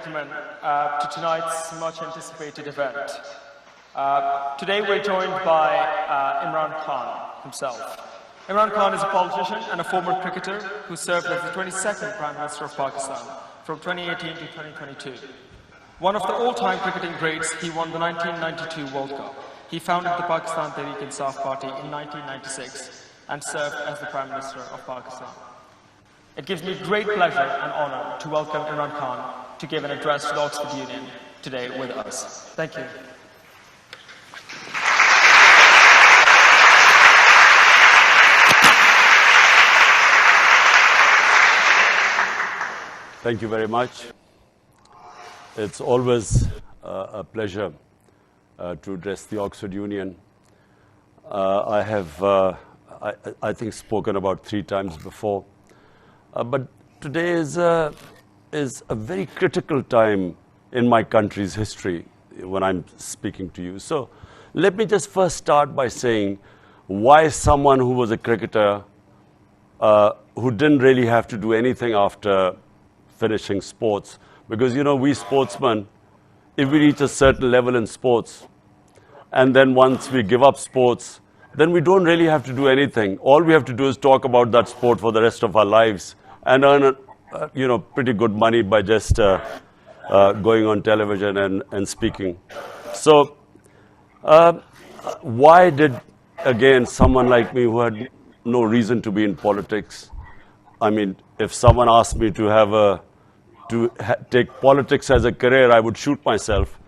gentlemen, to tonight's much anticipated event. Today we're joined by Imran Khan himself. Imran Khan is a politician and a former cricketer who served as the 22nd Prime Minister of Pakistan from 2018 to 2022. One of the all-time cricketing greats, he won the 1992 World Cup. He founded the Pakistan Tehreek-e-Insaf Party in 1996 and served as the Prime Minister of Pakistan. It gives me great pleasure and honor to welcome Imran Khan to give an address to the Oxford Union today with us. Thank you. Thank you very much. It's always a pleasure to address the Oxford Union. I have, I think, spoken about 3 times before. But today is a very critical time in my country's history when I'm speaking to you. So let me just first start by saying why someone who was a cricketer, who didn't really have to do anything after finishing sports. Because, you know, we sportsmen, if we reach a certain level in sports, and then once we give up sports, then we don't really have to do anything. All we have to do is talk about that sport for the rest of our lives and earn, pretty good money by just going on television and speaking. So, why did, again, someone like me who had no reason to be in politics, I mean, if someone asked me to take politics as a career, I would shoot myself.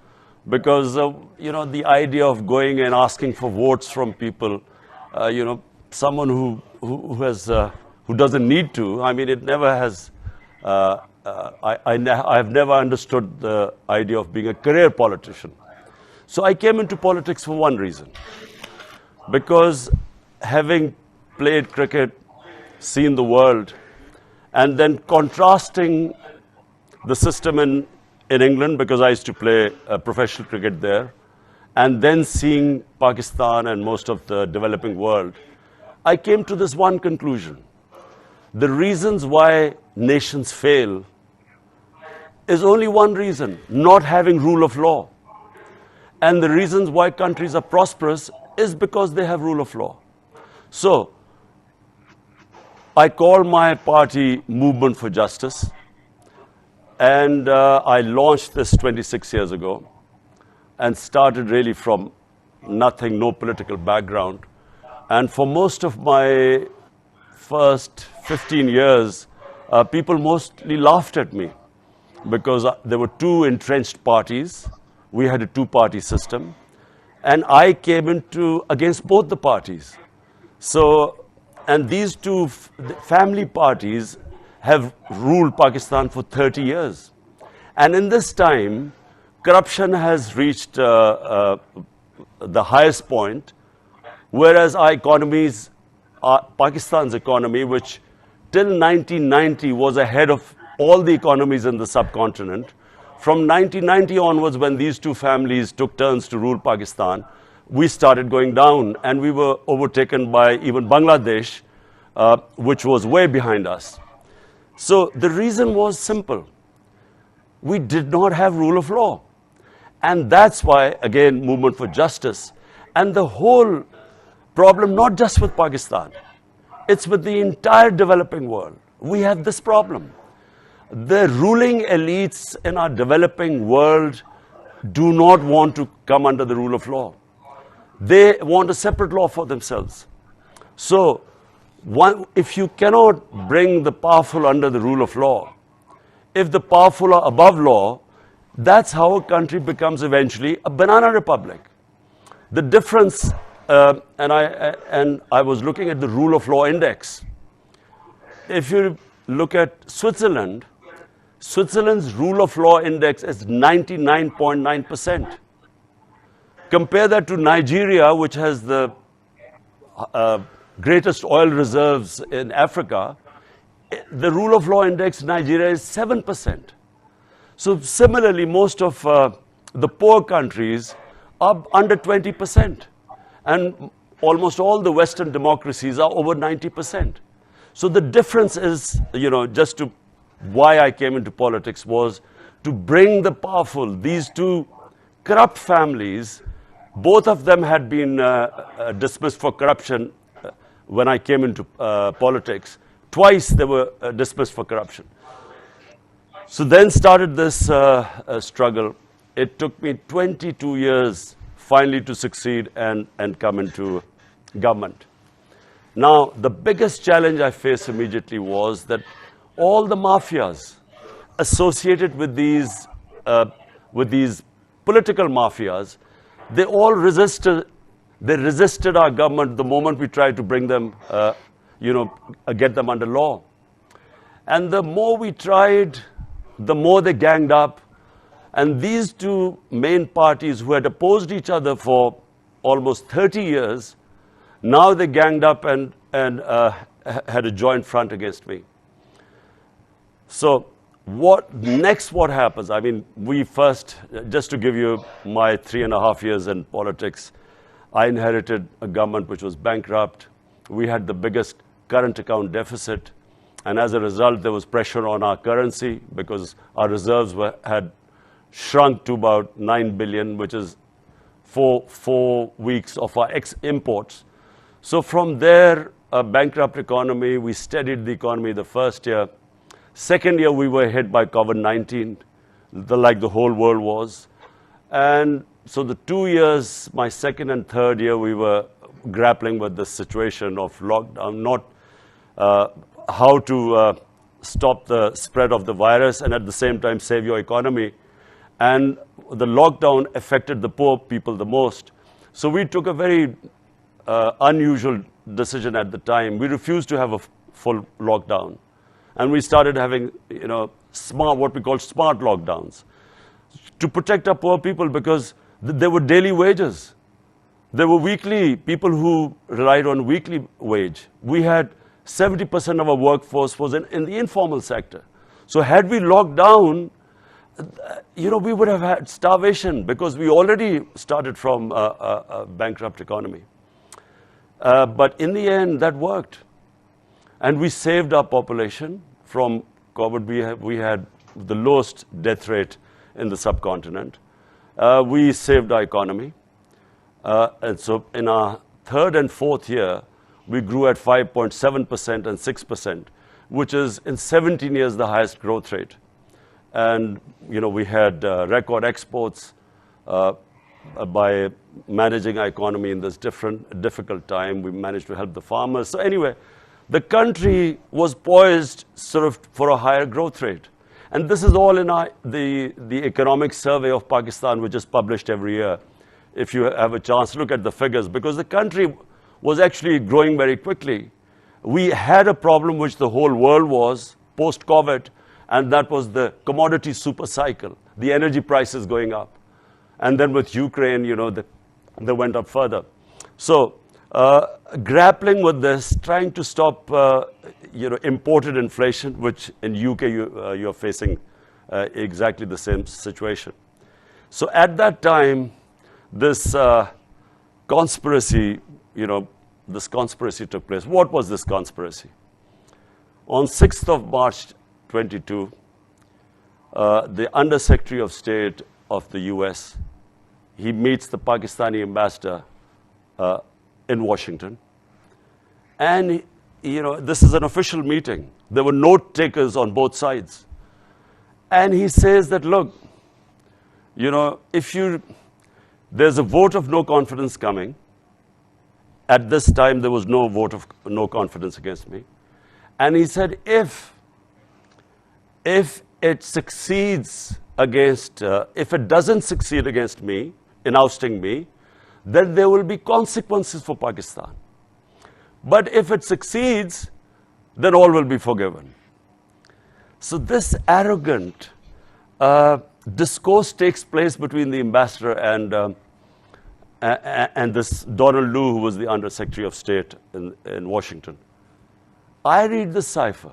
Because, the idea of going and asking for votes from people, someone who doesn't need to, I mean, it never has, I've never understood the idea of being a career politician. So I came into politics for one reason. Because having played cricket, seen the world, and then contrasting the system in England, because I used to play professional cricket there, and then seeing Pakistan and most of the developing world, I came to this one conclusion. The reasons why nations fail is only one reason: not having rule of law. And the reasons why countries are prosperous is because they have rule of law. So, I call my party Movement for Justice. And I launched this 26 years ago and started really from nothing, no political background. And for most of my first 15 years, people mostly laughed at me because there were 2 entrenched parties. We had a 2-party system. And I came against both the parties. So, and these 2 family parties have ruled Pakistan for 30 years. And in this time, corruption has reached the highest point, whereas our economies, Pakistan's economy, which till 1990 was ahead of all the economies in the subcontinent, from 1990 onwards, when these 2 families took turns to rule Pakistan, we started going down, and we were overtaken by even Bangladesh, which was way behind us. So the reason was simple. We did not have rule of law. And that's why, again, Movement for Justice. And the whole problem, not just with Pakistan, it's with the entire developing world. We have this problem. The ruling elites in our developing world do not want to come under the rule of law. They want a separate law for themselves. So, if you cannot bring the powerful under the rule of law, if the powerful are above law, that's how a country becomes eventually a banana republic. The difference, and I was looking at the rule of law index. If you look at Switzerland, Switzerland's rule of law index is 99.9%. Compare that to Nigeria, which has the greatest oil reserves in Africa. The rule of law index in Nigeria is 7%. So similarly, most of the poor countries are under 20%. And almost all the Western democracies are over 90%. So the difference is, just to why I came into politics was to bring the powerful. These two corrupt families, both of them had been dismissed for corruption when I came into politics. Twice they were dismissed for corruption. So then started this struggle. It took me 22 years finally to succeed and come into government. Now, the biggest challenge I faced immediately was that all the mafias associated with these political mafias, they all resisted. They resisted our government the moment we tried to bring them, get them under law. And the more we tried, the more they ganged up. And these two main parties who had opposed each other for almost 30 years, now they ganged up and had a joint front against me. So what happens? I mean, we first, just to give you my 3.5 years in politics, I inherited a government which was bankrupt. We had the biggest current account deficit. And as a result, there was pressure on our currency because our reserves had shrunk to about 9 billion, which is 4 weeks of our imports. So from there, a bankrupt economy, we steadied the economy the first year. Second year, we were hit by COVID-19, like the whole world was. And so the 2 years, my second and third year, we were grappling with the situation of lockdown, not how to stop the spread of the virus and at the same time save your economy. And the lockdown affected the poor people the most. So we took a very unusual decision at the time. We refused to have a full lockdown. And we started having, what we call smart lockdowns to protect our poor people because there were daily wages. There were weekly people who relied on weekly wage. We had 70% of our workforce was in the informal sector. So had we locked down, we would have had starvation because we already started from a bankrupt economy. But in the end, that worked. And we saved our population from COVID. We had the lowest death rate in the subcontinent. We saved our economy. And so in our third and fourth year, we grew at 5.7% and 6%, which is in 17 years the highest growth rate. And we had record exports by managing our economy in this difficult time. We managed to help the farmers. So anyway, the country was poised sort of for a higher growth rate. And this is all in the economic survey of Pakistan, which is published every year. If you have a chance to look at the figures, because the country was actually growing very quickly. We had a problem which the whole world was post-COVID, and that was the commodity super cycle, the energy prices going up. And then with Ukraine, they went up further. So grappling with this, trying to stop, imported inflation, which in UK you're facing exactly the same situation. So at that time, this conspiracy, this conspiracy took place. What was this conspiracy? On 6th of March 22, the Under-Secretary of State of the US, he meets the Pakistani ambassador in Washington. And, this is an official meeting. There were note takers on both sides. And he says that, look, there's a vote of no confidence coming. At this time, there was no vote of no confidence against me. And he said, if it succeeds if it doesn't succeed against me, in ousting me, then there will be consequences for Pakistan. But if it succeeds, then all will be forgiven. So this arrogant discourse takes place between the ambassador and this Donald Lu, who was the Under-Secretary of State in Washington. I read the cipher.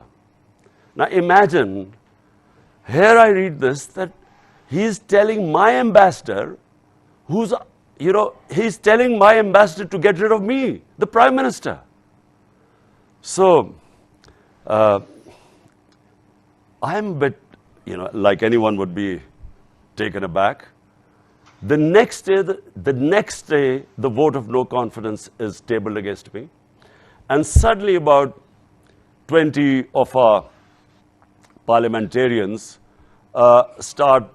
Now imagine, here I read this, that he's telling my ambassador, he's telling my ambassador to get rid of me, the Prime Minister. So, I'm a bit like anyone would be taken aback. The next day, the vote of no confidence is tabled against me. And suddenly about 20 of our parliamentarians start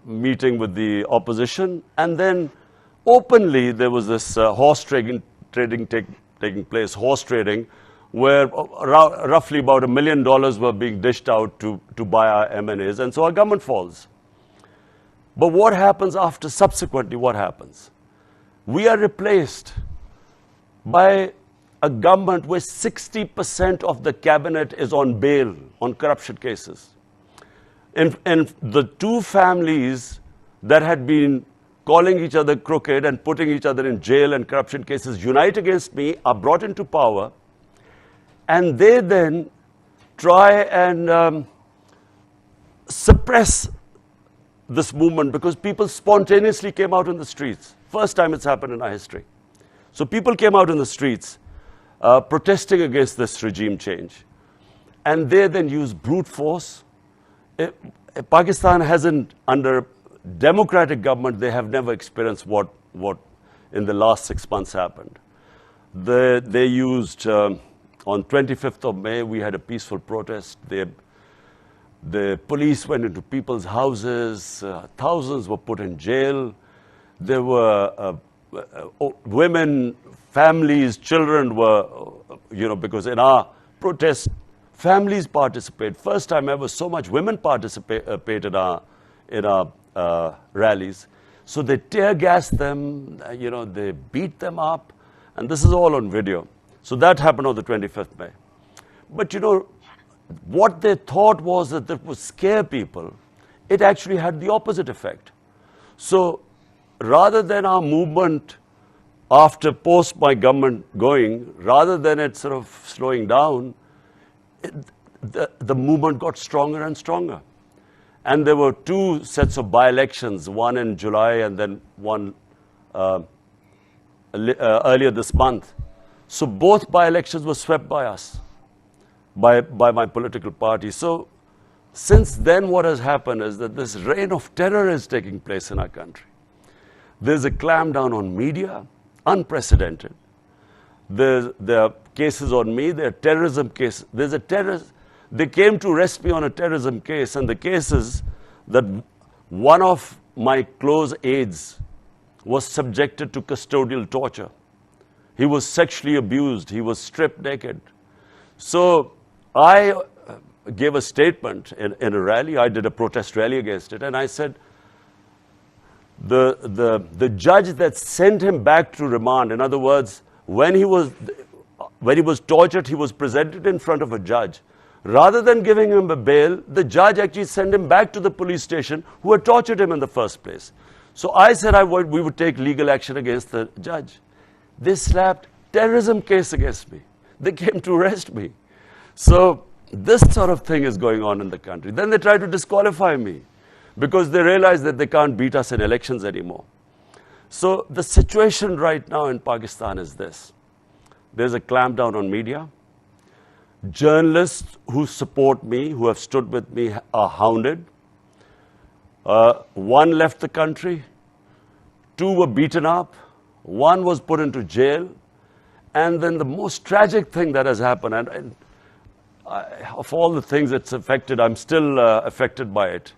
meeting with the opposition. And then openly there was this horse trading taking place, horse trading, where roughly about $1 million were being dished out to buy our M&As. And so our government falls. But what happens after, subsequently, what happens? We are replaced by a government where 60% of the cabinet is on bail on corruption cases. And the two families that had been calling each other crooked and putting each other in jail and corruption cases unite against me, are brought into power, and they then try and suppress this movement because people spontaneously came out in the streets. First time it's happened in our history. So people came out in the streets protesting against this regime change. And they then used brute force. Pakistan hasn't, under democratic government, they have never experienced what in the last 6 months happened. They used, on 25th of May, we had a peaceful protest. The police went into people's houses, thousands were put in jail. There were women, families, children were, because in our protest, families participate. First time ever, so much women participate in our rallies. So they tear gassed them, they beat them up, and this is all on video. So that happened on the 25th May. But what they thought was that it would scare people. It actually had the opposite effect. So rather than our movement after post my government going, rather than it sort of slowing down, the movement got stronger and stronger. And there were two sets of by-elections, one in July and then one earlier this month. So both by-elections were swept by us, by my political party. So since then what has happened is that this reign of terror is taking place in our country. There's a clampdown on media, unprecedented. There are cases on me, there are terrorism cases. They came to arrest me on a terrorism case, and the case is that one of my close aides was subjected to custodial torture. He was sexually abused, he was stripped naked. So I gave a statement in a rally, I did a protest rally against it, and I said, the judge that sent him back to remand, in other words, when he was tortured, he was presented in front of a judge. Rather than giving him a bail, the judge actually sent him back to the police station who had tortured him in the first place. So I said we would take legal action against the judge. They slapped terrorism case against me. They came to arrest me. So this sort of thing is going on in the country. Then they try to disqualify me because they realize that they can't beat us in elections anymore. So the situation right now in Pakistan is this. There's a clampdown on media. Journalists who support me, who have stood with me, are hounded. One left the country. Two were beaten up. One was put into jail. And then the most tragic thing that has happened, and of all the things it's affected, I'm still affected by it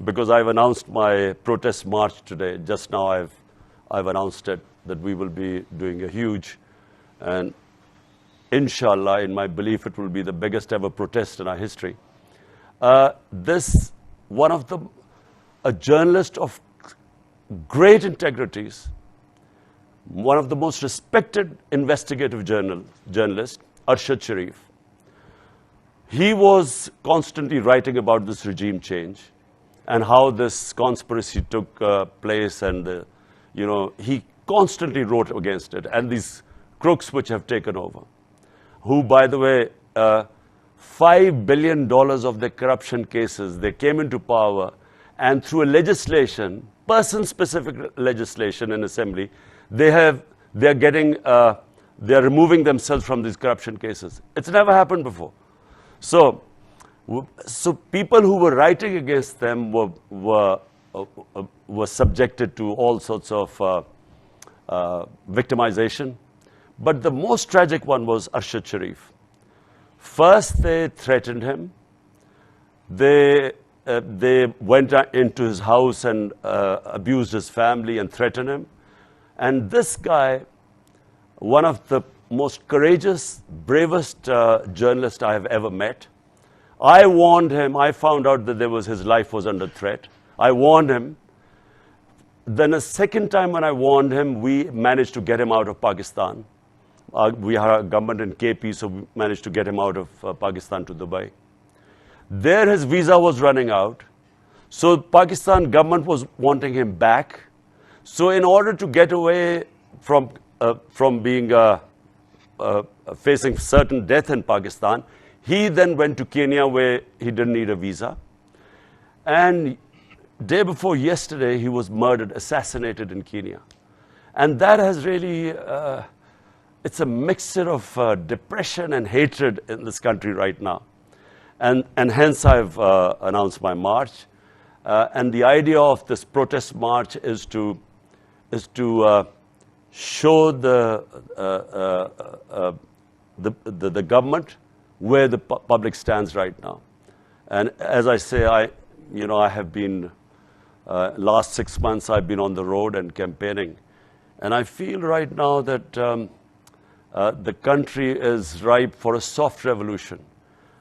because I've announced my protest march today. Just now I've announced it, that we will be doing a huge, and inshallah, in my belief, it will be the biggest ever protest in our history. A journalist of great integrities, one of the most respected investigative journalists, Arshad Sharif. He was constantly writing about this regime change and how this conspiracy took place, and he constantly wrote against it, and these crooks which have taken over, who, by the way, $5 billion of their corruption cases, they came into power, and through a legislation, person-specific legislation in assembly, they're removing themselves from these corruption cases. It's never happened before. So So people who were writing against them were subjected to all sorts of victimization. But the most tragic one was Arshad Sharif. First, they threatened him. They went into his house and abused his family and threatened him. And this guy, one of the most courageous, bravest journalists I have ever met, I warned him. I found out that his life was under threat. I warned him. Then a second time when I warned him, we managed to get him out of Pakistan. We had a government in KP, so we managed to get him out of Pakistan to Dubai. There his visa was running out. So Pakistan government was wanting him back. So in order to get away from being facing certain death in Pakistan, he then went to Kenya where he didn't need a visa. And day before yesterday, he was murdered, assassinated in Kenya. And that has really, it's a mixture of depression and hatred in this country right now. And hence I've announced my march. And the idea of this protest march is to show the government where the public stands right now. And as I say, I have been, last 6 months I've been on the road and campaigning. And I feel right now that the country is ripe for a soft revolution.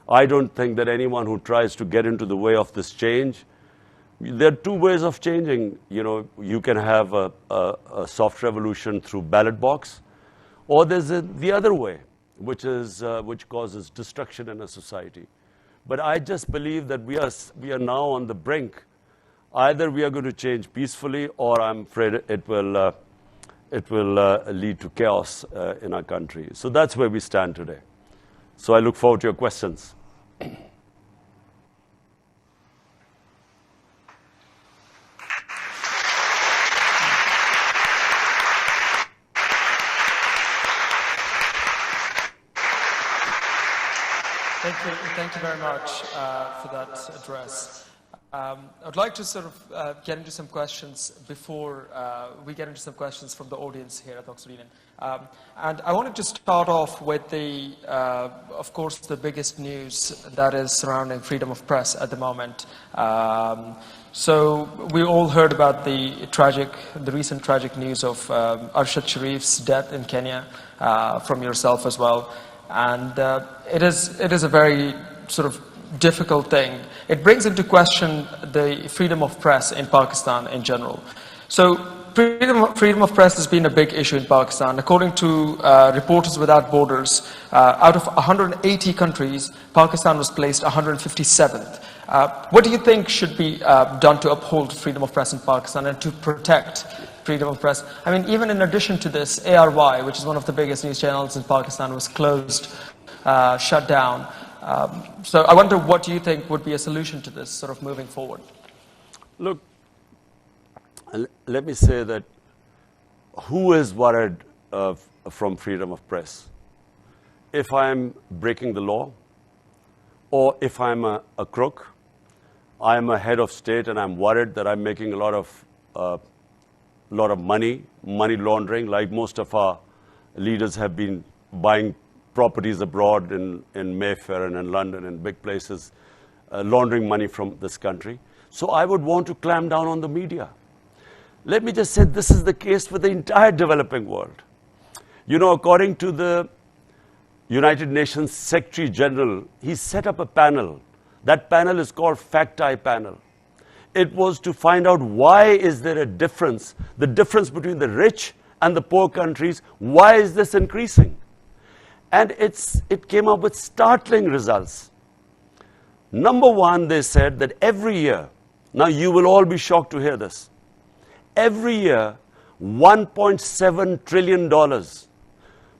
I don't think that anyone who tries to get into the way of this change, there are two ways of changing. You can have a soft revolution through ballot box, or there's the other way, which causes destruction in a society. But I just believe that we are now on the brink. Either we are going to change peacefully, or I'm afraid it will lead to chaos in our country. So that's where we stand today. So I look forward to your questions. Thank you very much for that address. I'd like to sort of get into some questions before we get into some questions from the audience here at Oxford Union. And I wanted to start off with of course, the biggest news that is surrounding freedom of press at the moment. So we all heard about the recent tragic news of Arshad Sharif's death in Kenya, from yourself as well. And it is a very sort of difficult thing. It brings into question the freedom of press in Pakistan in general. So freedom of press has been a big issue in Pakistan. According to Reporters Without Borders, out of 180 countries, Pakistan was placed 157th. What do you think should be done to uphold freedom of press in Pakistan and to protect freedom of press? I mean, even in addition to this, ARY, which is one of the biggest news channels in Pakistan, was closed, shut down. So I wonder, what do you think would be a solution to this sort of moving forward? Look, let me say that who is worried from freedom of press? If I'm breaking the law, or if I'm a crook, I'm a head of state and I'm worried that I'm making a lot of money laundering, like most of our leaders have been buying properties abroad in Mayfair and in London and big places, laundering money from this country. So I would want to clamp down on the media. Let me just say this is the case with the entire developing world. According to the United Nations Secretary General, he set up a panel. That panel is called Fact-Eye Panel. It was to find out why is there a difference, the difference between the rich and the poor countries, why is this increasing? And it came up with startling results. Number one, they said that every year, now you will all be shocked to hear this, every year $1.7 trillion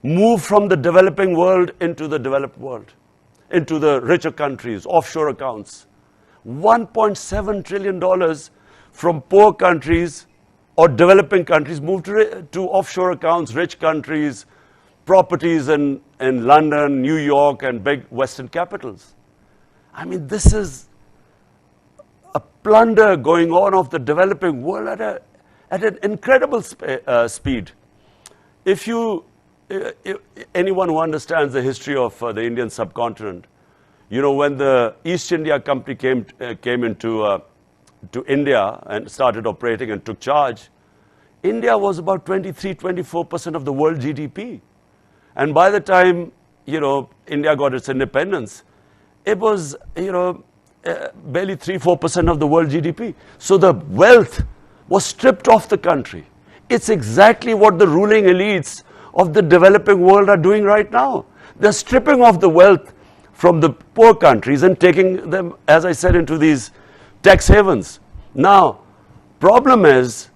move from the developing world into the developed world, into the richer countries, offshore accounts. $1.7 trillion from poor countries or developing countries move to offshore accounts, rich countries, properties in London, New York, and big Western capitals. I mean, this is a plunder going on of the developing world at an incredible speed. If anyone who understands the history of the Indian subcontinent, you know, when the East India Company came into to India and started operating and took charge, India was about 23-24% of the world GDP. And by the time, you know, India got its independence, it was, you know, barely 3-4% of the world GDP. So the wealth was stripped off the country. It's exactly what the ruling elites of the developing world are doing right now. They're stripping off the wealth from the poor countries and taking them, as I said, into these tax havens. Now, problem is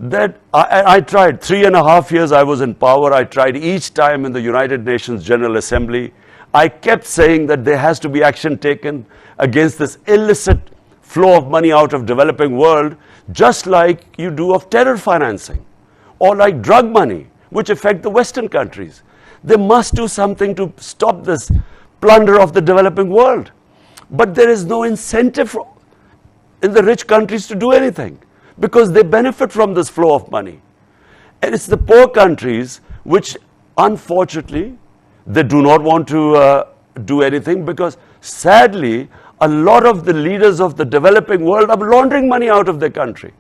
that I tried 3.5 years I was in power. I tried each time in the United Nations General Assembly. I kept saying that there has to be action taken against this illicit flow of money out of developing world, just like you do of terror financing or like drug money, which affect the Western countries. They must do something to stop this plunder of the developing world. But there is no incentive in the rich countries to do anything, because they benefit from this flow of money. And it's the poor countries which, unfortunately, they do not want to do anything, because sadly, a lot of the leaders of the developing world are laundering money out of their country.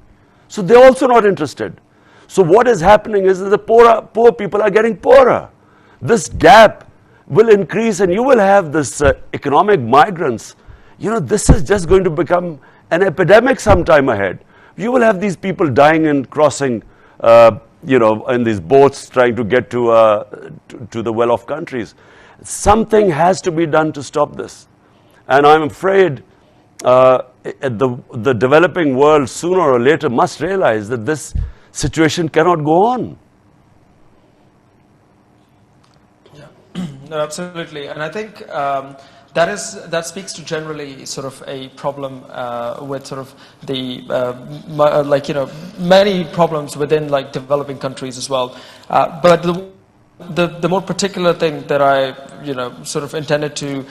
So they're also not interested. So what is happening is that the poor people are getting poorer. This gap will increase, and you will have this economic migrants. You know, this is just going to become an epidemic sometime ahead. You will have these people dying and crossing, you know, in these boats trying to get to the well-off countries. Something has to be done to stop this. And I'm afraid the developing world sooner or later must realize that this situation cannot go on. Yeah, no, absolutely. And I think that speaks to generally sort of a problem with sort of the like, you know, many problems within like developing countries as well. But the more particular thing that I, you know, sort of intended to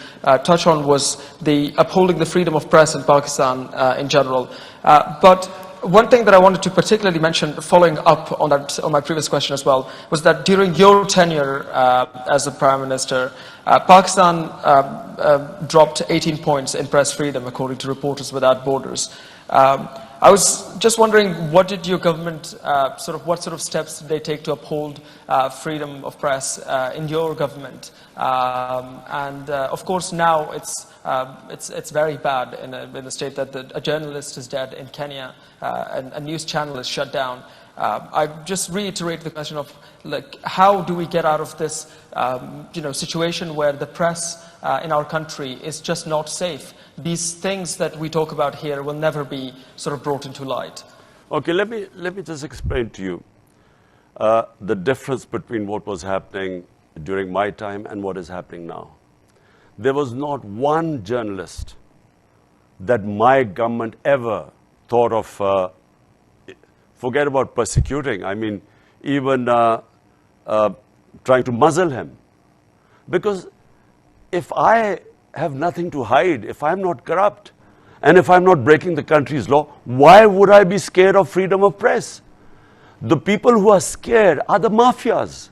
touch on was the upholding the freedom of press in Pakistan in general. But one thing that I wanted to particularly mention, following up on that, on my previous question as well, was that during your tenure as the Prime Minister, Pakistan dropped 18 points in press freedom, according to Reporters Without Borders. I was just wondering, what did your government, what sort of steps did they take to uphold freedom of press in your government? Of course, now it's very bad in the state that a journalist is dead in Kenya and a news channel is shut down. I just reiterate the question of, like, how do we get out of this situation where the press in our country is just not safe? These things that we talk about here will never be sort of brought into light. Okay, let me just explain to you the difference between what was happening during my time and what is happening now. There was not one journalist that my government ever thought of, forget about persecuting, I mean, even trying to muzzle him. Because if I have nothing to hide, if I'm not corrupt, and if I'm not breaking the country's law, why would I be scared of freedom of press? The people who are scared are the mafias.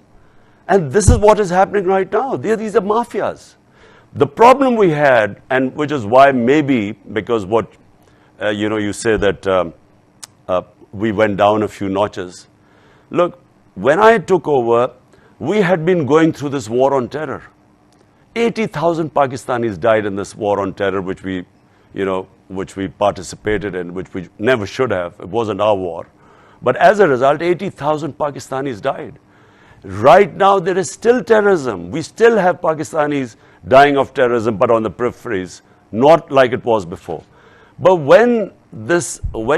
And this is what is happening right now. These are mafias. The problem we had, and which is why maybe, because what, you say that we went down a few notches. Look, when I took over, we had been going through this war on terror. 80,000 Pakistanis died in this war on terror, which we participated in, which we never should have. It wasn't our war. But as a result, 80,000 Pakistanis died. Right now, there is still terrorism. We still have Pakistanis dying of terrorism, but on the peripheries, not like it was before. But when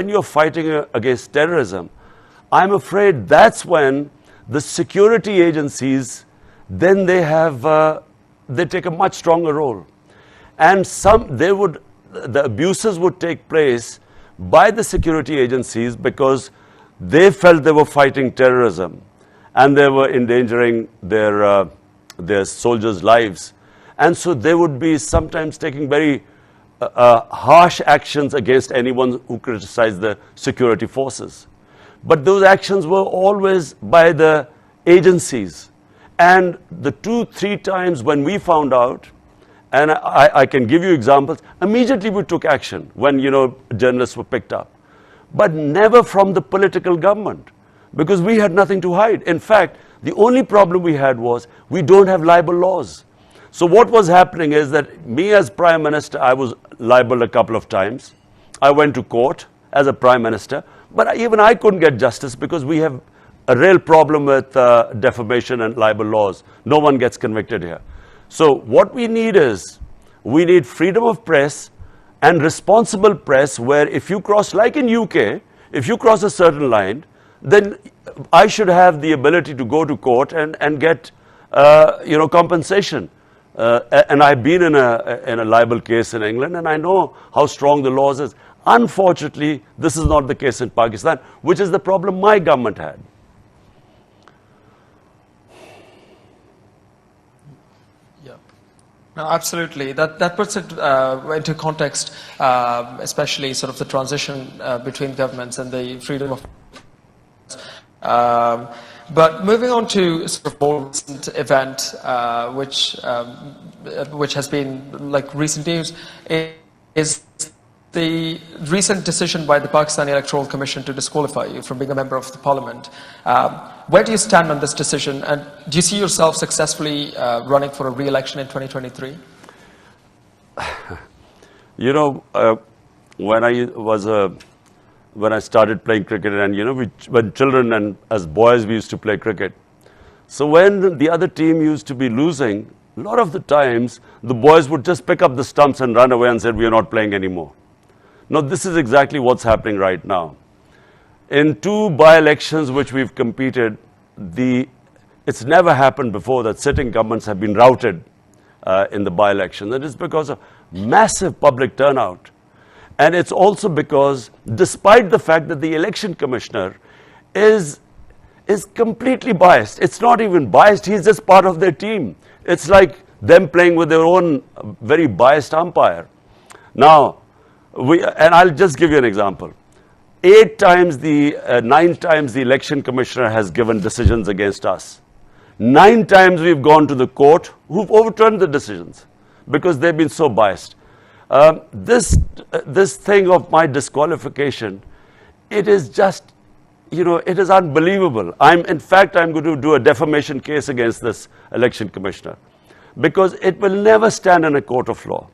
you're fighting against terrorism, I'm afraid that's when the security agencies, then they take a much stronger role. And the abuses would take place by the security agencies because they felt they were fighting terrorism and they were endangering their soldiers' lives. And so they would be sometimes taking very harsh actions against anyone who criticized the security forces. But those actions were always by the agencies. And the 2-3 times when we found out, and I can give you examples, immediately we took action when, journalists were picked up. But never from the political government, because we had nothing to hide. In fact, the only problem we had was we don't have libel laws. So what was happening is that me as Prime Minister, I was libeled a couple of times. I went to court as a Prime Minister, but even I couldn't get justice because we have a real problem with defamation and libel laws. No one gets convicted here. So what we need is, we need freedom of press and responsible press, where if you cross, like in UK, if you cross a certain line, then I should have the ability to go to court and get, compensation. And I've been in a libel case in England, and I know how strong the laws is. Unfortunately, this is not the case in Pakistan, which is the problem my government had. No, absolutely. That puts it into context, especially sort of the transition between governments and the freedom of. But moving on to sort of more recent event, which has been like recent news, is the recent decision by the Pakistani Electoral Commission to disqualify you from being a member of the parliament. Where do you stand on this decision, and do you see yourself successfully running for a re-election in 2023? When I started playing cricket, and when children and as boys we used to play cricket. So when the other team used to be losing, a lot of the times the boys would just pick up the stumps and run away and said, we are not playing anymore. Now this is exactly what's happening right now. In 2 by-elections which we've competed, it's never happened before that sitting governments have been routed in the by-election. That is because of massive public turnout. And it's also because, despite the fact that the election commissioner is completely biased, it's not even biased, he's just part of their team. It's like them playing with their own very biased umpire. Now, and I'll just give you an example. 9 times the election commissioner has given decisions against us. 9 times we've gone to the court who've overturned the decisions because they've been so biased. This thing of my disqualification, it is just, it is unbelievable. In fact, I'm going to do a defamation case against this election commissioner because it will never stand in a court of law.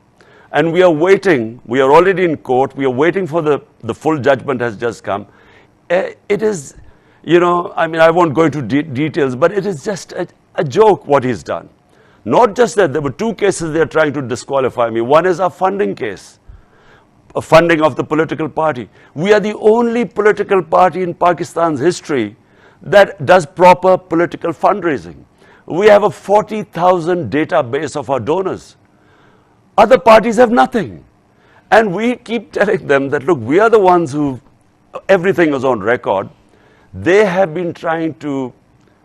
And we are waiting, we are already in court, we are waiting for the full judgment has just come. It is, I won't go into details, but it is just a joke what he's done. Not just that, there were 2 cases they are trying to disqualify me. One is a funding case, a funding of the political party. We are the only political party in Pakistan's history that does proper political fundraising. We have a 40,000 database of our donors. Other parties have nothing. And we keep telling them that, look, we are the ones who, everything is on record. They have been trying to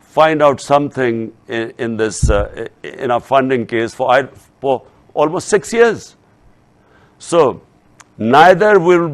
find out something in our funding case for almost 6 years. So neither will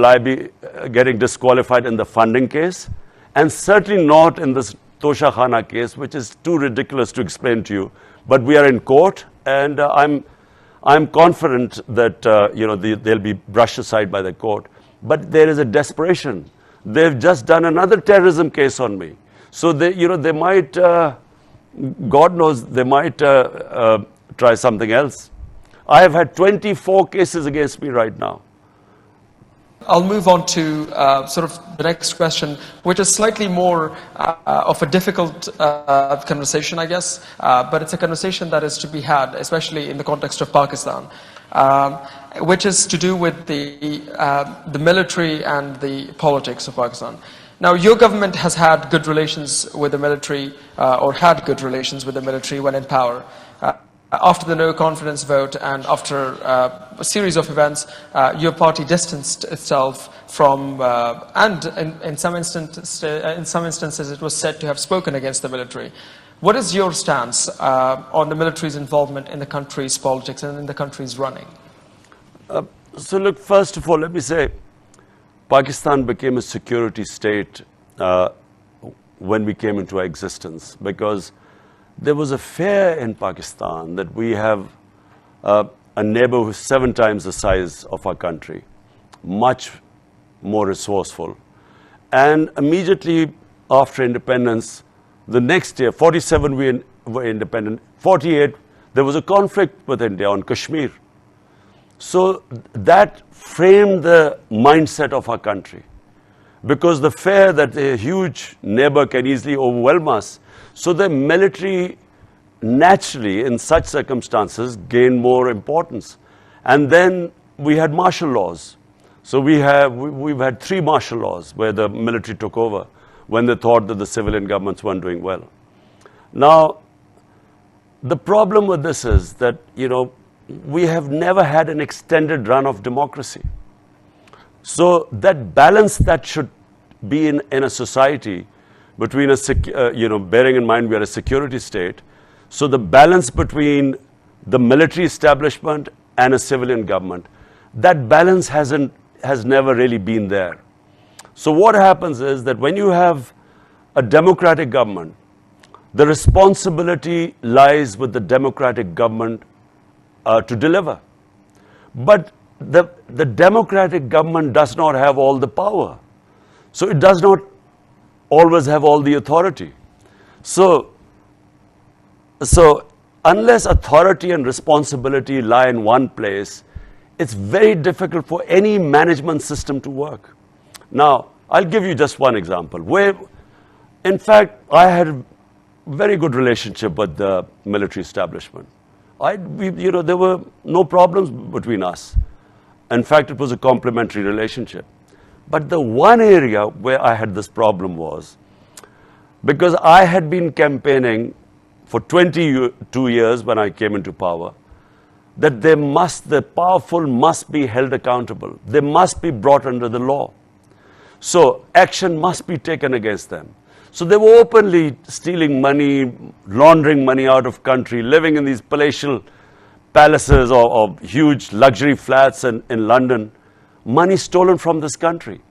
I be getting disqualified in the funding case, and certainly not in this Tosha Khana case, which is too ridiculous to explain to you. But we are in court, and I'm confident that they'll be brushed aside by the court. But there is a desperation. They've just done another terrorism case on me. So they might, God knows, they might try something else. I have had 24 cases against me right now. I'll move on to sort of the next question, which is slightly more of a difficult conversation, I guess, but it's a conversation that is to be had, especially in the context of Pakistan, which is to do with the military and the politics of Pakistan. Now, your government has had good relations with the military, or had good relations with the military when in power. After the no confidence vote and after a series of events, your party distanced itself from, and in some instances it was said to have spoken against the military. What is your stance on the military's involvement in the country's politics and in the country's running? So look, first of all, let me say, Pakistan became a security state when we came into existence, because there was a fear in Pakistan that we have a neighbor who's 7 times the size of our country, much more resourceful. And immediately after independence, the next year, 47 we were independent, 48 there was a conflict with India on Kashmir. So that framed the mindset of our country, because the fear that a huge neighbor can easily overwhelm us. So the military naturally in such circumstances gained more importance. And then we had martial laws. So we've had 3 martial laws where the military took over when they thought that the civilian governments weren't doing well. Now, the problem with this is that, we have never had an extended run of democracy. So that balance that should be in a society between bearing in mind we are a security state, so the balance between the military establishment and a civilian government, that balance has never really been there. So what happens is that when you have a democratic government, the responsibility lies with the democratic government to deliver. But the democratic government does not have all the power. So it does not always have all the authority. So unless authority and responsibility lie in one place, it's very difficult for any management system to work. Now, I'll give you just one example where, in fact, I had a very good relationship with the military establishment. There were no problems between us. In fact, it was a complementary relationship. But the one area where I had this problem was because I had been campaigning for 22 years when I came into power, that the powerful must be held accountable. They must be brought under the law. So action must be taken against them. So they were openly stealing money, laundering money out of country, living in these palatial palaces or huge luxury flats in London, money stolen from this country,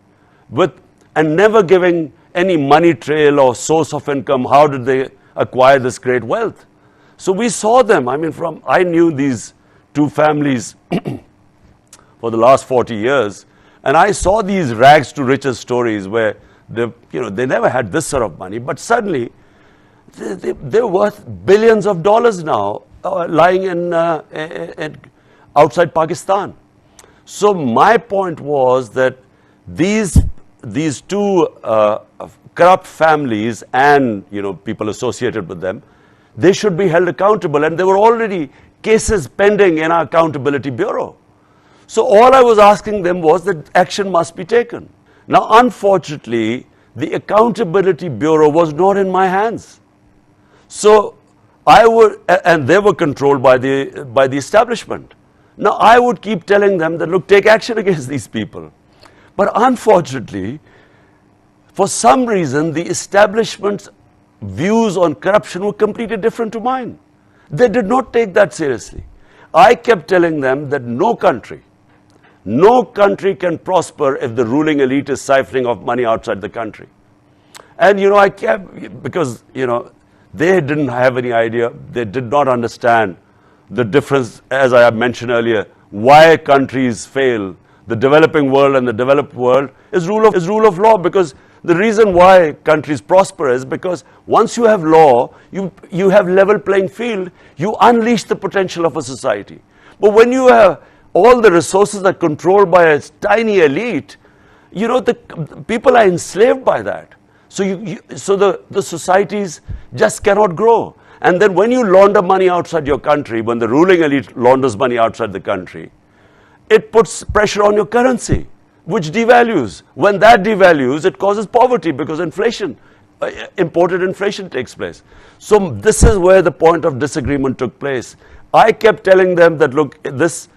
and never giving any money trail or source of income. How did they acquire this great wealth? So we saw them. I knew these 2 families for the last 40 years, and I saw these rags to riches stories where they never had this sort of money, but suddenly they're worth billions of dollars now, lying in outside Pakistan. So my point was that these 2 corrupt families and people associated with them, they should be held accountable, and there were already cases pending in our accountability bureau. So all I was asking them was that action must be taken. Now, unfortunately, the accountability bureau was not in my hands. So and they were controlled by the establishment. Now, I would keep telling them that, look, take action against these people. But unfortunately, for some reason, the establishment's views on corruption were completely different to mine. They did not take that seriously. I kept telling them that no country can prosper if the ruling elite is siphoning off money outside the country. And, I kept, because, they didn't have any idea. They did not understand the difference, as I have mentioned earlier, why countries fail. The developing world and the developed world is rule of law, because the reason why countries prosper is because once you have law, you have level playing field, you unleash the potential of a society. But when you have all the resources are controlled by a tiny elite, the people are enslaved by that. So the societies just cannot grow. And then when you launder money outside your country, when the ruling elite launders money outside the country, it puts pressure on your currency, which devalues. When that devalues, it causes poverty because inflation, imported inflation takes place. So this is where the point of disagreement took place. I kept telling them that, look, this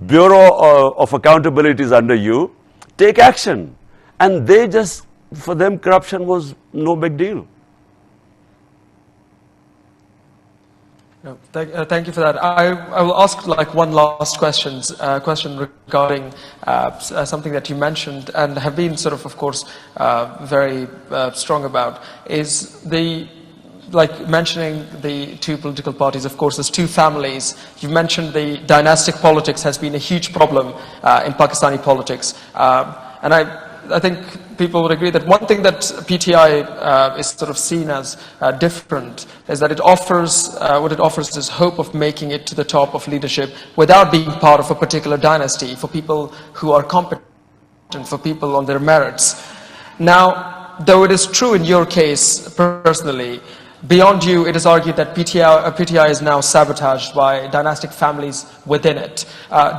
Bureau of Accountability is under you, take action. And for them, corruption was no big deal. No, thank you for that. I will ask like one last question regarding something that you mentioned and have been sort of course, very strong about, is the like mentioning the two political parties. Of course, there's two families. You mentioned the dynastic politics has been a huge problem in Pakistani politics, and I think people would agree that one thing that PTI is sort of seen as different is that it offers, what it offers is hope of making it to the top of leadership without being part of a particular dynasty for people who are competent, for people on their merits. Now, though it is true in your case personally, beyond you, it is argued that PTI is now sabotaged by dynastic families within it.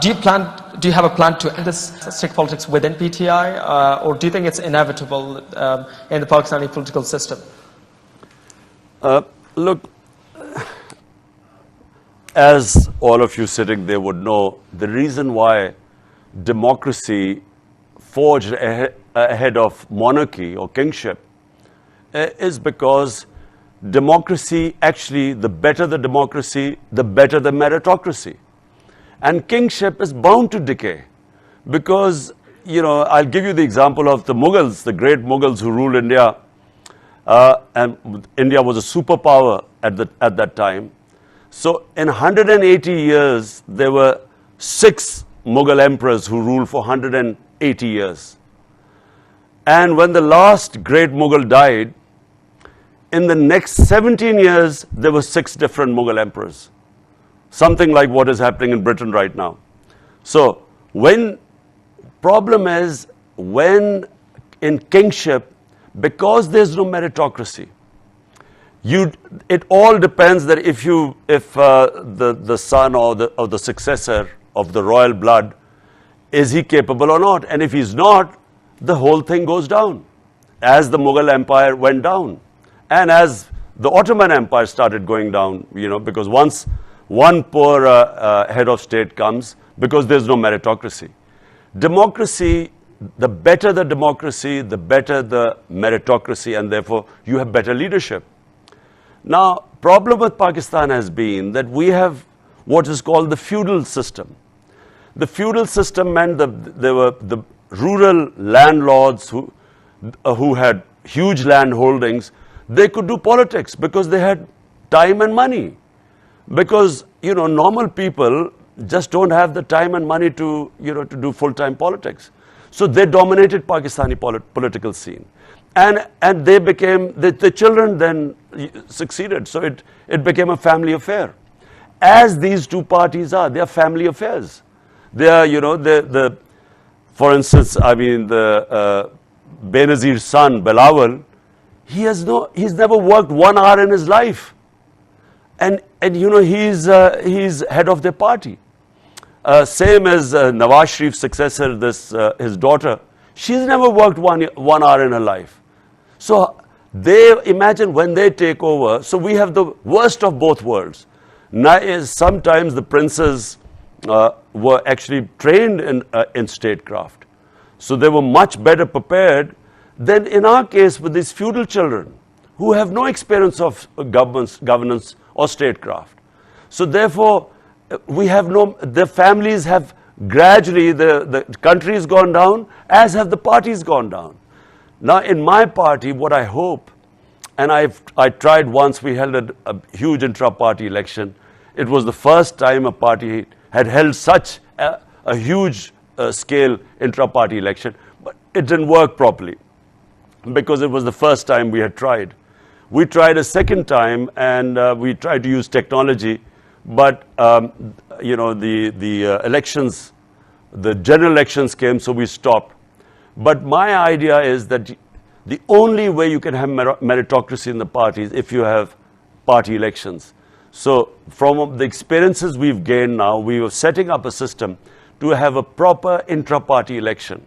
Do you have a plan to end this dynastic politics within PTI, or do you think it's inevitable in the Pakistani political system? Look, as all of you sitting there would know, the reason why democracy forged ahead of monarchy or kingship is because democracy, actually, the better the democracy, the better the meritocracy. And kingship is bound to decay because, you know, I'll give you the example of the Mughals, the great Mughals who ruled India. And India was a superpower at that time. So in 180 years, there were 6 Mughal emperors who ruled for 180 years. And when the last great Mughal died, in the next 17 years, there were 6 different Mughal emperors. Something like what is happening in Britain right now. So, problem is, when in kingship, because there's no meritocracy, it all depends that if the son or the successor of the royal blood, is he capable or not? And if he's not, the whole thing goes down, as the Mughal Empire went down. And as the Ottoman Empire started going down, you know, because once one poor head of state comes, because there's no meritocracy. Democracy, the better the democracy, the better the meritocracy, and therefore you have better leadership. Now, problem with Pakistan has been that we have what is called the feudal system. The feudal system meant that there were the rural landlords who had huge land holdings. They could do politics because they had time and money. Because, you know, normal people just don't have the time and money to, you know, to do full-time politics. So they dominated Pakistani political scene. And they became, the children then succeeded. So it became a family affair. As these two parties are, they are family affairs. They are, you know, for instance, I mean, the Benazir's son, Bilawal, he's never worked 1 hour in his life. And you know, he's head of their party. Same as Nawaz Sharif's successor, his daughter, she's never worked one hour in her life. So they imagine when they take over, so we have the worst of both worlds. Sometimes the princes were actually trained in statecraft. So they were much better prepared than in our case with these feudal children who have no experience of governance or statecraft. So therefore, the families have gradually, the country has gone down, as have the parties gone down. Now in my party, what I hope, and I tried once, we held a huge intra-party election. It was the first time a party had held such a huge scale intra-party election, but it didn't work properly because it was the first time we had tried. We tried a second time, and we tried to use technology, but you know, the elections, the general elections came, so we stopped. But my idea is that the only way you can have meritocracy in the party is if you have party elections. So from the experiences we've gained now, we were setting up a system to have a proper intra-party election.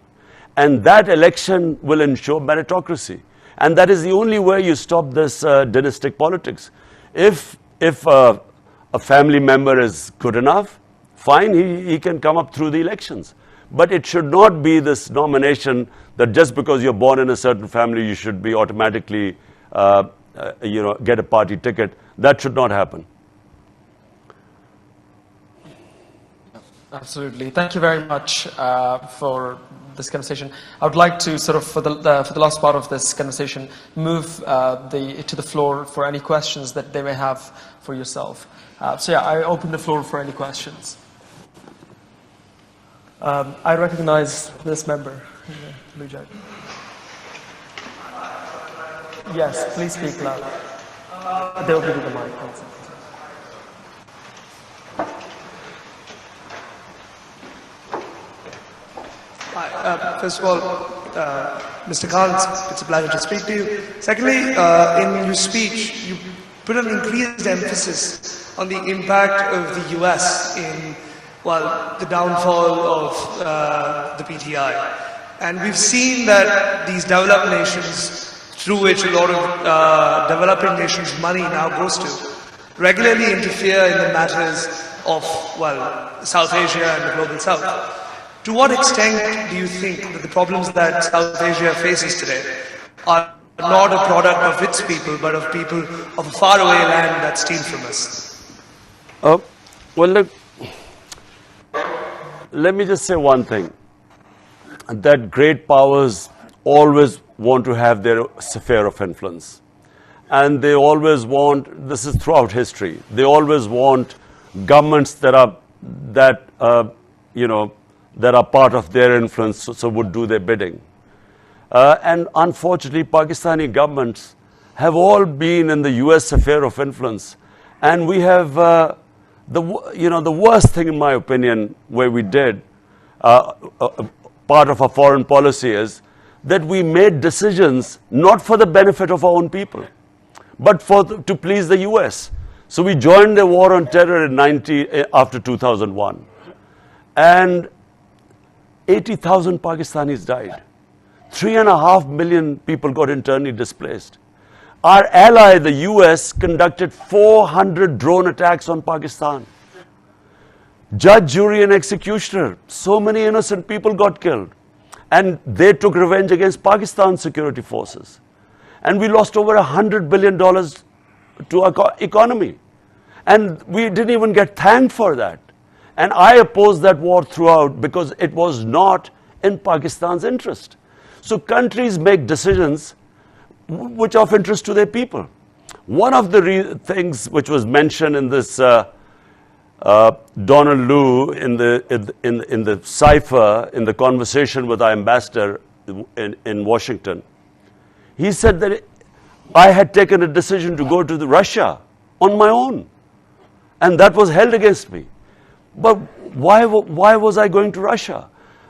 And that election will ensure meritocracy. And that is the only way you stop this dynastic politics. If a family member is good enough, fine, he can come up through the elections. But it should not be this nomination that just because you're born in a certain family, you should be automatically, you know, get a party ticket. That should not happen. Absolutely. Thank you very much for this conversation. I would like to sort of, for the last part of this conversation, move to the floor for any questions that they may have for yourself. So yeah, I open the floor for any questions. I recognize this member in the blue jacket. Yes, please speak loud. They will give you the mic. Hi, first of all, Mr. Khan, it's a pleasure to speak to you. Secondly, in your speech, you put an increased emphasis on the impact of the US in, well, the downfall of the PTI. And we've seen that these developed nations, through which a lot of developing nations' money now goes to, regularly interfere in the matters of, well, South Asia and the global South. To what extent do you think that the problems that South Asia faces today are not a product of its people, but of people of a faraway land that steal from us? Well, look, let me just say one thing, that great powers always want to have their sphere of influence. And they always want, this is throughout history, they always want governments that are part of their influence, so would do their bidding. And unfortunately, Pakistani governments have all been in the US sphere of influence. And we have, the worst thing in my opinion, where we did, part of our foreign policy is that we made decisions not for the benefit of our own people, but to please the US. So we joined the war on terror after 2001. And 80,000 Pakistanis died. 3.5 million people got internally displaced. Our ally, the US, conducted 400 drone attacks on Pakistan. Judge, jury, and executioner. So many innocent people got killed. And they took revenge against Pakistan's security forces. And we lost over $100 billion to our economy. And we didn't even get thanked for that. And I opposed that war throughout because it was not in Pakistan's interest. So countries make decisions which are of interest to their people. One of the things which was mentioned in this Donald Lu in the cipher, in the conversation with our ambassador in Washington, he said that I had taken a decision to go to Russia on my own. And that was held against me. But why was I going to Russia?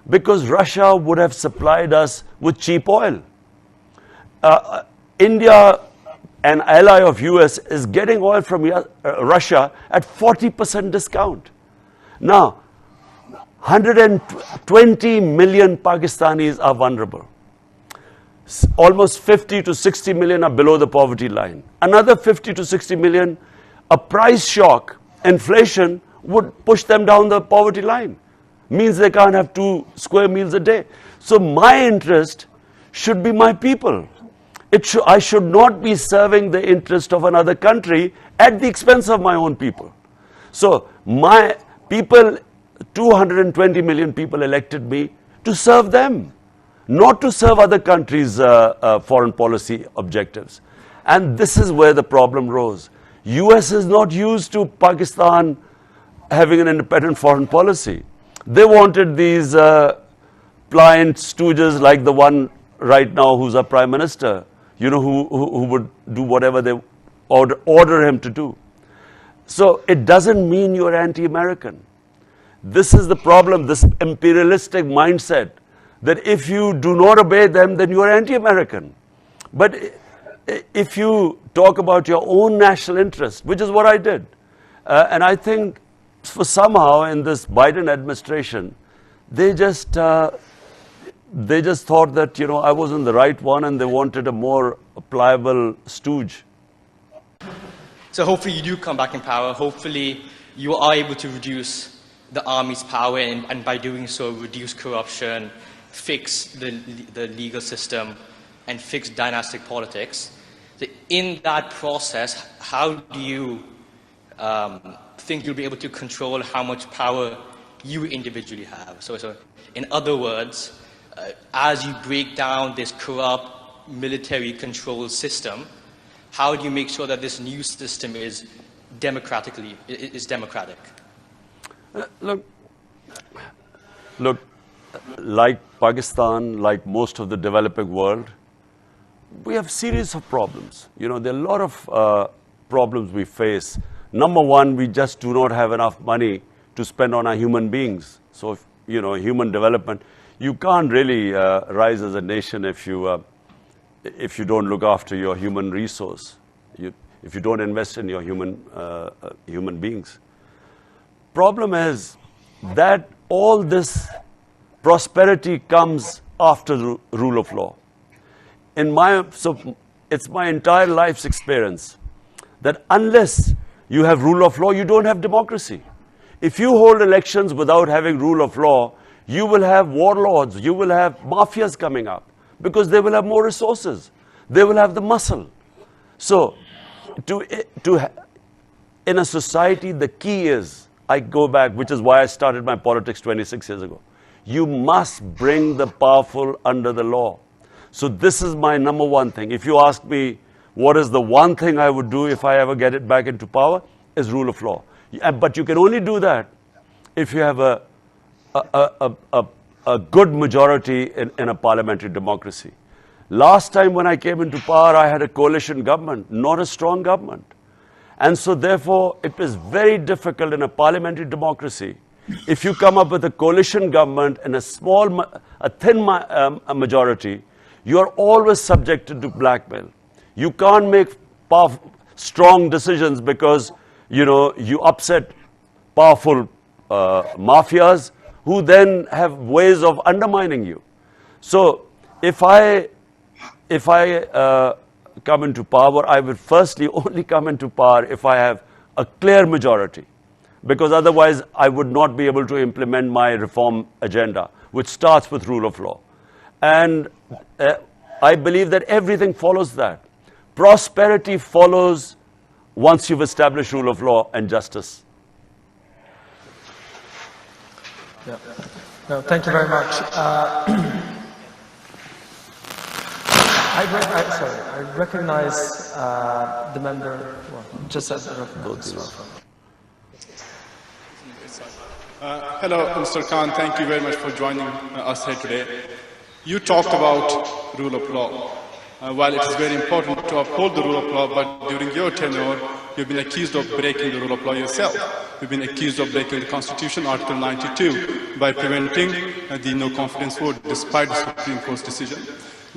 Because Russia would have supplied us with cheap oil. India, an ally of US, is getting oil from Russia at 40% discount. Now, 120 million Pakistanis are vulnerable. Almost 50 to 60 million are below the poverty line. Another 50 to 60 million, a price shock, inflation, would push them down the poverty line. Means they can't have 2 square meals a day. So my interest should be my people. I should not be serving the interest of another country at the expense of my own people. So my people, 220 million people elected me to serve them, not to serve other countries' foreign policy objectives. And this is where the problem rose. US is not used to Pakistan having an independent foreign policy. They wanted these pliant stooges like the one right now who's our prime minister, who would do whatever they order him to do. So it doesn't mean you're anti-American. This is the problem, this imperialistic mindset, that if you do not obey them, then you are anti-American. But if you talk about your own national interest, which is what I did, and I think for somehow in this Biden administration, they just thought that, I wasn't the right one and they wanted a more pliable stooge. So hopefully you do come back in power. Hopefully you are able to reduce the army's power and by doing so reduce corruption, fix the legal system, and fix dynastic politics. So in that process, how do you think you'll be able to control how much power you individually have. So in other words, as you break down this corrupt military control system, how do you make sure that this new system is democratic? Look, like Pakistan, like most of the developing world, we have series of problems. You know, there are a lot of problems we face. Number one, we just do not have enough money to spend on our human beings. So, if, you know, human development, you can't really rise as a nation if you don't look after your human resource, if you don't invest in your human beings. Problem is that all this prosperity comes after the rule of law. So it's my entire life's experience that unless you have rule of law, you don't have democracy. If you hold elections without having rule of law, you will have warlords, you will have mafias coming up because they will have more resources. They will have the muscle. So in a society, the key is, I go back, which is why I started my politics 26 years ago. You must bring the powerful under the law. So this is my number one thing. If you ask me, what is the one thing I would do if I ever get it back into power, is rule of law. But you can only do that if you have a good majority in a parliamentary democracy. Last time when I came into power, I had a coalition government, not a strong government. And so therefore, it is very difficult in a parliamentary democracy. If you come up with a coalition government and a thin majority, you are always subjected to blackmail. You can't make strong decisions because, you know, you upset powerful mafias who then have ways of undermining you. So if I come into power, I will firstly only come into power if I have a clear majority, because otherwise I would not be able to implement my reform agenda, which starts with rule of law. And I believe that everything follows that. Prosperity follows once you've established rule of law and justice. Yeah. No, thank you very much. I recognize the member, well, just as the Hello, Mr. Khan. Thank you very much for joining us here today. You talked about rule of law. While it is very important to uphold the rule of law, but during your tenure, you've been accused of breaking the rule of law yourself. You've been accused of breaking the Constitution, Article 92, by preventing the no-confidence vote despite the Supreme Court's decision.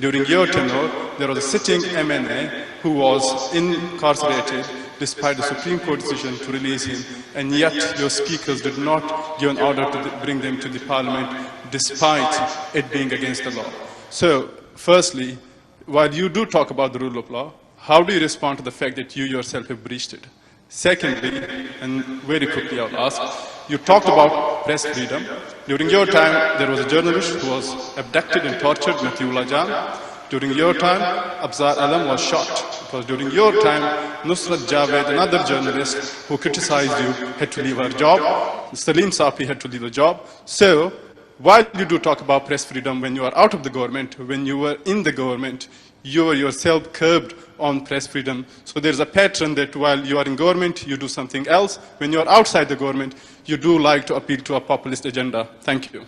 During your tenure, there was a sitting MNA who was incarcerated despite the Supreme Court decision to release him, and yet your speakers did not give an order to bring them to the parliament despite it being against the law. So, firstly, while you do talk about the rule of law, how do you respond to the fact that you yourself have breached it? Secondly, and very quickly I'll ask, you talked about press freedom. During your time, there was a journalist who was abducted and tortured, Matiullah Jan. During your time, Abzar Alam was shot. It was during your time, Nusrat Javed, another journalist who criticized you, had to leave her job. Salim Safi had to leave a job. So, while you do talk about press freedom when you are out of the government, when you were in the government, you were yourself curbed on press freedom. So there's a pattern that while you are in government, you do something else. When you are outside the government, you do like to appeal to a populist agenda. Thank you.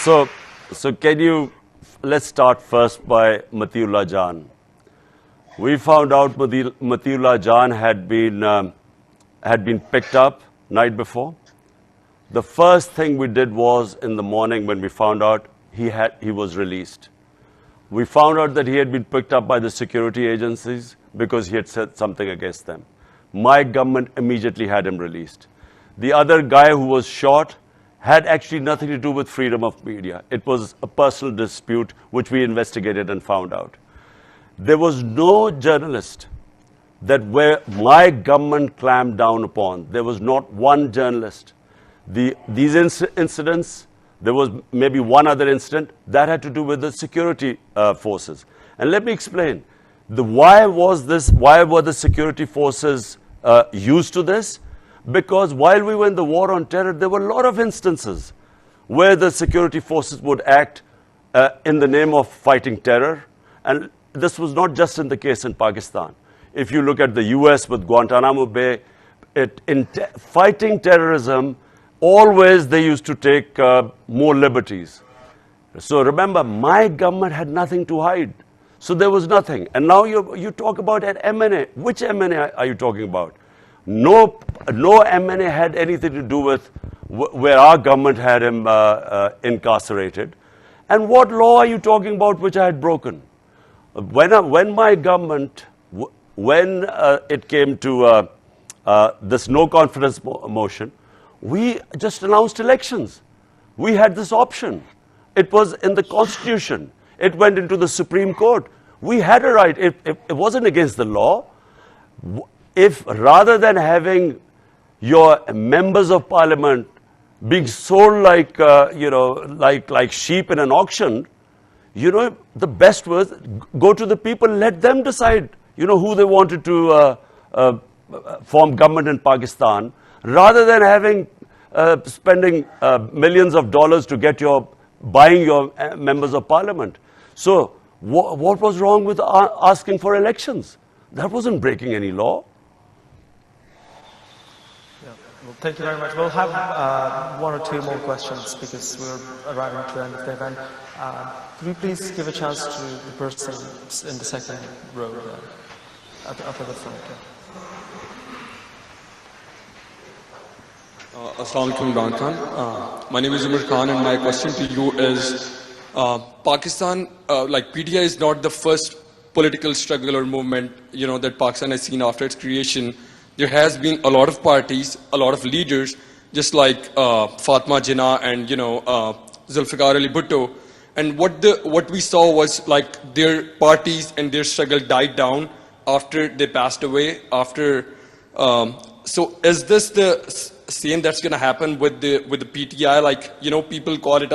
So can you, let's start first by Matiullah Jan. We found out Matiullah Jan had been picked up night before. The first thing we did was in the morning when we found out he was released. We found out that he had been picked up by the security agencies because he had said something against them. My government immediately had him released. The other guy who was shot had actually nothing to do with freedom of media. It was a personal dispute which we investigated and found out. There was no journalist that where my government clamped down upon. There was not one journalist. These incidents, there was maybe one other incident that had to do with the security forces. And let me explain. Why were the security forces used to this? Because while we were in the war on terror, there were a lot of instances where the security forces would act in the name of fighting terror. And this was not just in the case in Pakistan. If you look at the US with Guantanamo Bay, fighting terrorism, always they used to take more liberties. So remember, my government had nothing to hide. So there was nothing. And now you talk about an M&A. Which M&A are you talking about? No M&A had anything to do with where our government had him incarcerated. And what law are you talking about which I had broken? When my government, when it came to this no confidence motion, we just announced elections. We had this option. It was in the Constitution. It went into the Supreme Court. We had a right. It wasn't against the law. If rather than having your members of parliament being sold like, like sheep in an auction, the best was go to the people, let them decide, who they wanted to form government in Pakistan, rather than having spending millions of dollars to get buying your members of parliament. So what was wrong with asking for elections? That wasn't breaking any law. Yeah. Well, thank you very much. We'll have one or two more questions because we're arriving to the end of the event. Could we please give a chance to the person in the second row there, up at the front? Assalamu alaikum, Imran Khan. My name is Imran and my question to you is, Pakistan, like PTI is not the first political struggle or movement, that Pakistan has seen after its creation. There has been a lot of parties, a lot of leaders, just like Fatma Jinnah and, Zulfikar Ali Bhutto. And what we saw was like their parties and their struggle died down after they passed away. So is this the same that's going to happen with the PTI? Like, people call it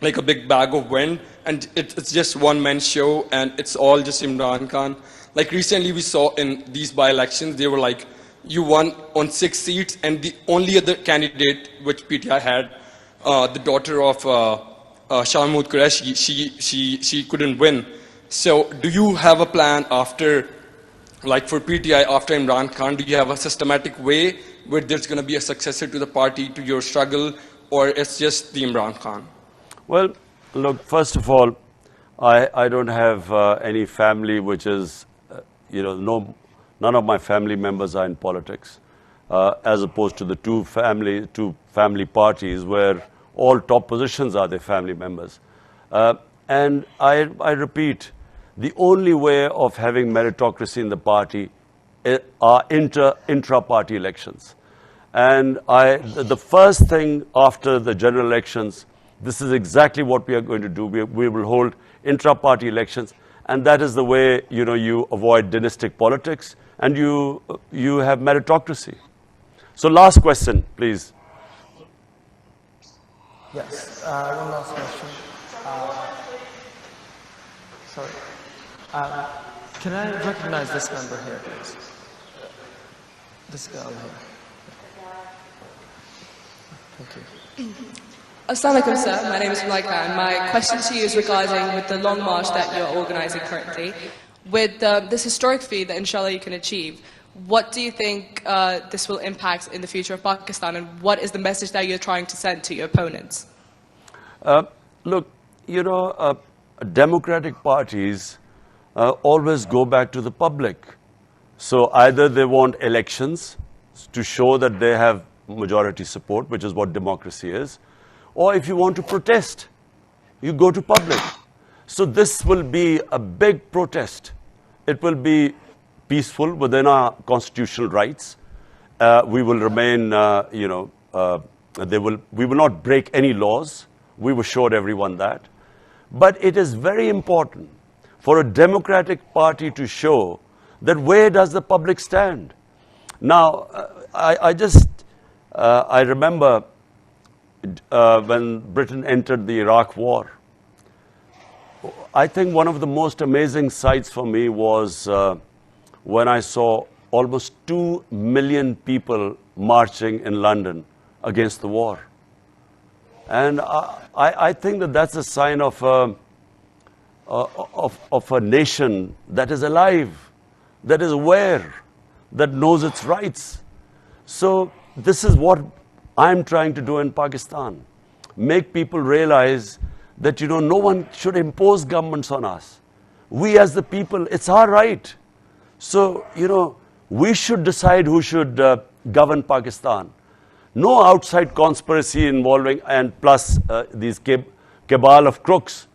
like a big bag of wind, and it's just one man show, and it's all just Imran Khan. Like recently we saw in these by-elections, they were like, you won on 6 seats, and the only other candidate which PTI had, the daughter of Shah Mahmood Qureshi, she couldn't win. So do you have a plan after, like for PTI after Imran Khan, do you have a systematic way where there's going to be a successor to the party, to your struggle, or it's just the Imran Khan? Well, look, first of all, I don't have any family which is, none of my family members are in politics, as opposed to the two family parties where all top positions are their family members. And I repeat, the only way of having meritocracy in the party are intra-party elections. And the first thing after the general elections, this is exactly what we are going to do. We will hold intra-party elections, and that is the way you avoid dynastic politics and you have meritocracy. So last question, please. Yes, one last question. Sorry. Can I recognize this member here, please? This girl here. Thank you. Assalamu alaikum, sir. My name is Malaika, and my question to you is regarding with the long march that you're organizing currently. With this historic feat that inshallah you can achieve, what do you think this will impact in the future of Pakistan, and what is the message that you're trying to send to your opponents? Look, democratic parties always go back to the public. So either they want elections to show that they have majority support, which is what democracy is, or if you want to protest, you go to public. So this will be a big protest. It will be peaceful within our constitutional rights. We will remain, we will not break any laws. We've assured everyone that. But it is very important for a democratic party to show that where does the public stand. Now, I remember when Britain entered the Iraq war, I think one of the most amazing sights for me was when I saw almost 2 million people marching in London against the war. And I think that that's a sign of a nation that is alive, that is aware, that knows its rights. So this is what I'm trying to do in Pakistan. Make people realize that, no one should impose governments on us. We as the people, it's our right. So, we should decide who should govern Pakistan. No outside conspiracy involving, and plus these cabal of crooks.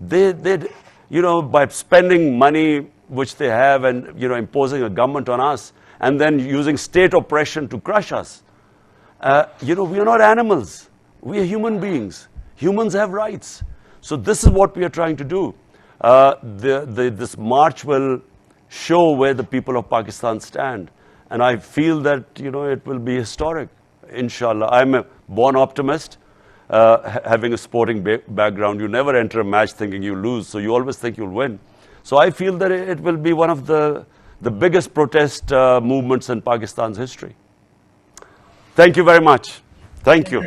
They by spending money which they have and, imposing a government on us and then using state oppression to crush us. We are not animals. We are human beings. Humans have rights. So this is what we are trying to do. This march will show where the people of Pakistan stand. And I feel that, it will be historic, inshallah. I'm a born optimist. Having a sporting background, you never enter a match thinking you lose, so you always think you'll win. So I feel that it will be one of the biggest protest movements in Pakistan's history. Thank you very much. Thank you.